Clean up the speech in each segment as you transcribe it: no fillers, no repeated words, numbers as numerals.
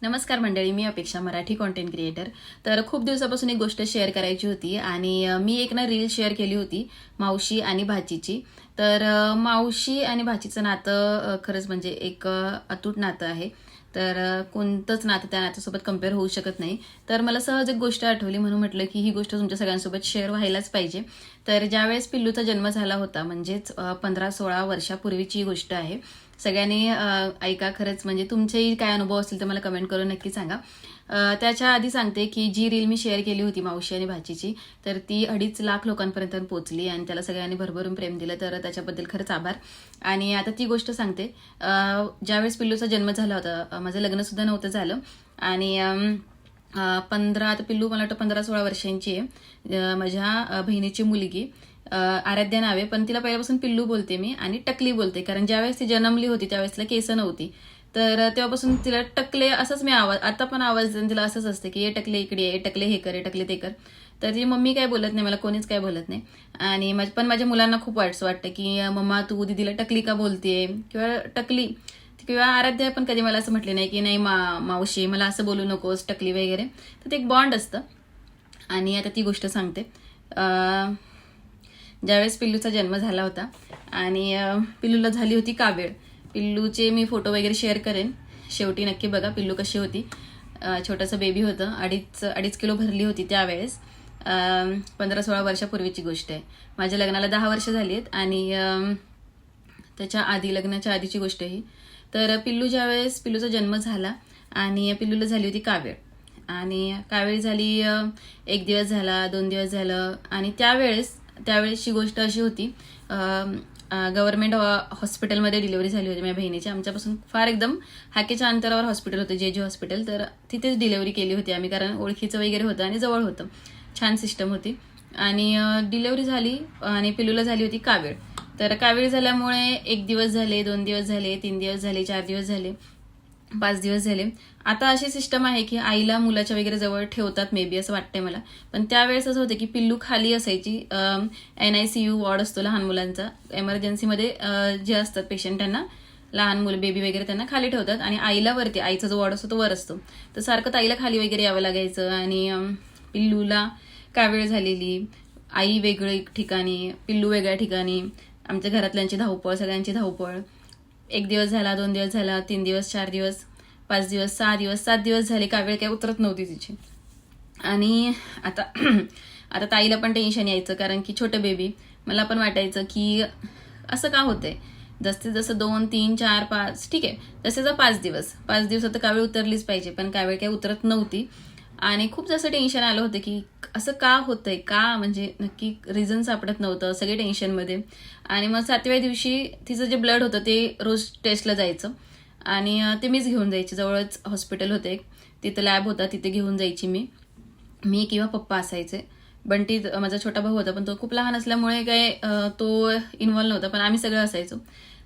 नमस्कार मंडळी, मी अपेक्षा, मराठी कॉन्टेंट क्रिएटर. तर खूप दिवसापासून एक गोष्ट शेअर करायची होती आणि मी एक रील शेअर केली होती मावशी आणि भाचीची. तर मावशी आणि भाचीचं नातं खरंच म्हणजे एक अतूट नातं आहे. तर कोणतंच नातं त्या नात्यासोबत कम्पेअर होऊ शकत नाही. तर मला सहज एक गोष्ट आठवली म्हणून म्हटलं की ही गोष्ट तुमच्या सगळ्यांसोबत शेअर व्हायलाच पाहिजे. तर ज्यावेळेस पिल्लूचा जन्म झाला होता, म्हणजेच 15-16 वर्षापूर्वीची ही गोष्ट आहे. सगळ्यांनी ऐका, खरंच म्हणजे तुमचेही काय अनुभव असतील तर मला कमेंट करून नक्की सांगा. त्याच्या आधी सांगते की जी रील मी शेअर केली होती मावशी आणि भाचीची, तर ती 2.5 लाख लोकांपर्यंत पोहोचली आणि त्याला सगळ्यांनी भरभरून प्रेम दिलं, तर त्याच्याबद्दल खरंच आभार. आणि आता ती गोष्ट सांगते. ज्यावेळेस पिल्लूचा जन्म झाला होता, माझं लग्नसुद्धा नव्हतं झालं आणि 15 आता पिल्लू मला वाटतं 15-16 वर्षांची आहे. माझ्या बहिणीची मुलगी आराध्या नावे, पण तिला पहिल्यापासून पिल्लू बोलते मी आणि टकली बोलते, कारण ज्यावेळेस ती जन्मली होती त्यावेळेस तिला केस नव्हती. तर तेव्हापासून तिला टकले असंच मी आवाज, आता पण आवाज तिला असंच असते की ए टकले इकडे, ए टकले हे कर, ए टकले ते कर. तर तिची मम्मी काय बोलत नाही, मला कोणीच काय बोलत नाही. आणि पण माझ्या मुलांना खूप वाटतं की मम्मा तू दीदीला टकली का बोलतेय किंवा टकली, किंवा आराध्या पण कधी मला असं म्हटले नाही की नाही मावशी मला असं बोलू नकोस टकली वगैरे. तर ते एक बॉन्ड असतं. आणि आता ती गोष्ट सांगते. ज्यावेळेस पिल्लूचा जन्म झाला होता आणि पिल्लूला झाली होती कावीळ. पिल्लूचे मी फोटो वगैरे शेअर करेन, शेवटी नक्की बघा पिल्लू कशी होती. छोटंसं बेबी होतं, 2.5 किलो भरली होती त्यावेळेस. 15-16 वर्षापूर्वीची गोष्ट आहे. माझ्या लग्नाला 10 वर्ष झाली आहेत आणि त्याच्या आधी, लग्नाच्या आधीची गोष्ट ही. तर पिल्लूचा जन्म झाला आणि पिल्लूला झाली होती कावीळ. आणि कावीळ झाली, 1 दिवस झाला, 2 दिवस झालं. आणि त्यावेळेसची गोष्ट अशी होती, गव्हर्नमेंट हॉस्पिटलमध्ये डिलिव्हरी झाली होती माझ्या बहिणीची. आमच्यापासून फार एकदम हाकेच्या अंतरावर हॉस्पिटल होतं, जे हॉस्पिटल. तर तिथेच डिलिव्हरी केली होती आम्ही, कारण ओळखीचं वगैरे होतं आणि जवळ होतं. छान सिस्टम होती. आणि डिलिव्हरी झाली आणि पिल्लूला झाली होती कावीळ. तर कावीळ झाल्यामुळे 1 दिवस झाले, 2 दिवस झाले, 3 दिवस झाले, 4 दिवस झाले, 5 दिवस झाले. आता अशी सिस्टम आहे की आईला मुलाच्या वगैरे जवळ ठेवतात मे बी, असं वाटतंय मला. पण त्यावेळेस असं होतं की पिल्लू खाली असायची. NICU वॉर्ड असतो लहान मुलांचा, एमर्जन्सीमध्ये जे असतात पेशंट त्यांना, लहान मुलं बेबी वगैरे त्यांना खाली ठेवतात आणि आईला वरती, आईचा जो वॉर्ड असतो तो वर असतो. तर सारखं ताईला खाली वगैरे यावं लागायचं. आणि पिल्लूला कावीळ झालेली, आई वेगळी ठिकाणी, पिल्लू वेगळ्या ठिकाणी, आमच्या घरातल्यांची धावपळ, सगळ्यांची धावपळ. 1 दिवस झाला, 2 दिवस झाला, 3 दिवस, 4 दिवस, 5 दिवस, 6 दिवस, 7 दिवस झाले, कावीळ काय उतरत नव्हती तिची. आणि आता आता ताईला पण टेन्शन यायचं, कारण की छोटं बेबी. मला पण वाटायचं की असं का होतंय. जसं जसं 2, 3, 4, 5 ठीक आहे, जसे जर 5 दिवसात कावीळ उतरलीच पाहिजे, पण कावीळ काय उतरत नव्हती. आणि खूप जास्त टेन्शन आलं होतं की असं का होतंय, का म्हणजे नक्की रिझन सापडत नव्हतं, सगळे टेन्शनमध्ये. आणि मग 7व्या दिवशी तिचं जे ब्लड होतं ते रोज टेस्टला जायचं आणि ते मीच घेऊन जायची. जवळच हॉस्पिटल होते, तिथं लॅब होता, तिथे घेऊन जायची मी किंवा पप्पा असायचे. बंटी माझा छोटा भाऊ होता, पण तो खूप लहान असल्यामुळे काय तो इन्व्हॉल्व नव्हता, पण आम्ही सगळं असायचो.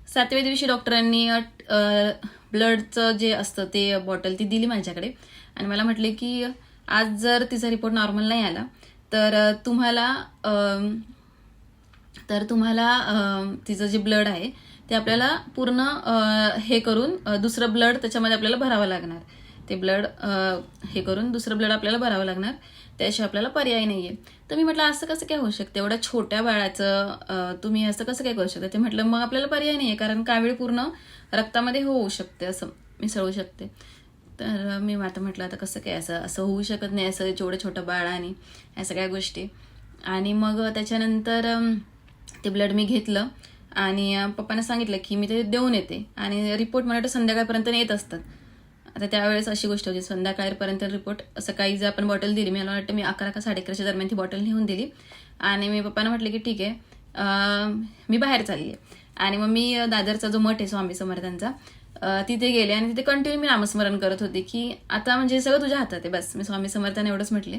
7व्या दिवशी डॉक्टरांनी ब्लडचं जे असतं ते बॉटल ती दिली माझ्याकडे आणि मला म्हटले की आज जर तिचा रिपोर्ट नॉर्मल नाही आला तर तुम्हाला तिचं जे ब्लड आहे ते आपल्याला पूर्ण हे करून दुसरं ब्लड त्याच्यामध्ये आपल्याला भरावं लागणार. ते ब्लड हे करून दुसरं ब्लड आपल्याला भरावं लागणार, त्याशिवाय आपल्याला पर्याय नाहीये. तर मी म्हटलं असं कसं काय होऊ शकतं, एवढ्या छोट्या बाळाचं तुम्ही असं कसं काय करू शकता. ते म्हटलं मग आपल्याला पर्याय नाहीये, कारण कावीळ पूर्ण रक्तामध्ये होऊ शकते, असं मिसळू शकते. तर मी आता म्हटलं आता कसं काय, असं होऊ शकत नाही, असं जेवढं छोटं बाळ आणि या सगळ्या गोष्टी. आणि मग त्याच्यानंतर ते ब्लड मी घेतलं आणि पप्पांना सांगितलं की मी ते देऊन येते आणि रिपोर्ट मला वाटतं संध्याकाळपर्यंत येत असतात. आता त्यावेळेस अशी गोष्ट होती, संध्याकाळपर्यंत रिपोर्ट. सकाळी जर आपण बॉटल दिली, मला वाटतं मी 11 का 11:30 दरम्यान ती बॉटल नेऊन दिली आणि मी पप्पांना म्हटलं की ठीक आहे मी बाहेर चालली आहे. आणि मग मी दादरचा जो मठ आहे स्वामी समर्थांचा, तिथे गेले आणि तिथे कंटिन्यू मी नामस्मरण करत होते की आता म्हणजे सगळं तुझ्या हातात आहे. बस मी स्वामी समर्थांना एवढंच म्हटले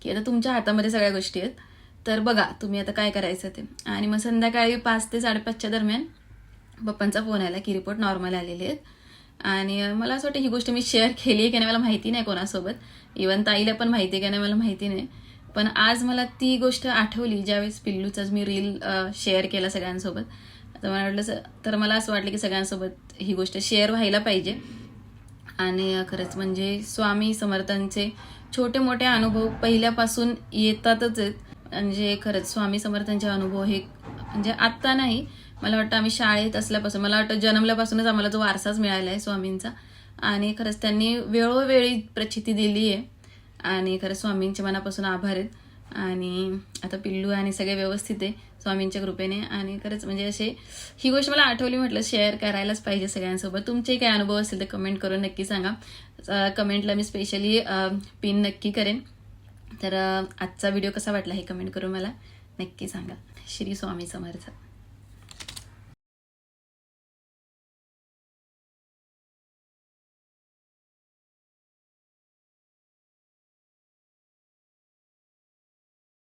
की आता तुमच्या हातामध्ये सगळ्या गोष्टी आहेत, तर बघा तुम्ही आता काय करायचं ते. आणि मग संध्याकाळी 5 ते 5:30च्या दरम्यान पप्पांचा फोन आला की रिपोर्ट नॉर्मल आलेले आहेत. आणि मला असं वाटतं ही गोष्ट मी शेअर केली आहे की नाही मला माहिती नाही कोणासोबत, इवन ताईला पण माहिती आहे की नाही मला माहिती नाही. पण आज मला ती गोष्ट आठवली ज्यावेळेस पिल्लूचाच मी रील शेअर केला सगळ्यांसोबत. तर मला असं वाटलं की सगळ्यांसोबत ही गोष्ट शेअर व्हायला पाहिजे. आणि खरंच म्हणजे स्वामी समर्थांचे छोटे मोठे अनुभव पहिल्यापासून येतातच आहेत. म्हणजे खरंच स्वामी समर्थांचे अनुभव हे म्हणजे आत्ता नाही, मला वाटतं आम्ही शाळेत असल्यापासून, मला वाटतं जन्मल्यापासूनच आम्हाला जो वारसाच मिळाला आहे स्वामींचा. आणि खरंच त्यांनी वेळोवेळी प्रचिती दिली आहे आणि खरंच स्वामींचे मनापासून आभार आहेत. आणि आता पिल्लू आणि सगळे व्यवस्थित आहे स्वामींच्या कृपेने. आणि खरंच म्हणजे असे ही गोष्ट मला आठवली, म्हटलं शेअर करायलाच पाहिजे सगळ्यांसोबत. तुमचे काय अनुभव असतील तर कमेंट करून नक्की सांगा. कमेंटला मी स्पेशली पिन नक्की करेन. तर आजचा व्हिडिओ कसा वाटला हे कमेंट करून मला नक्की सांगा. श्री स्वामी समर्थ.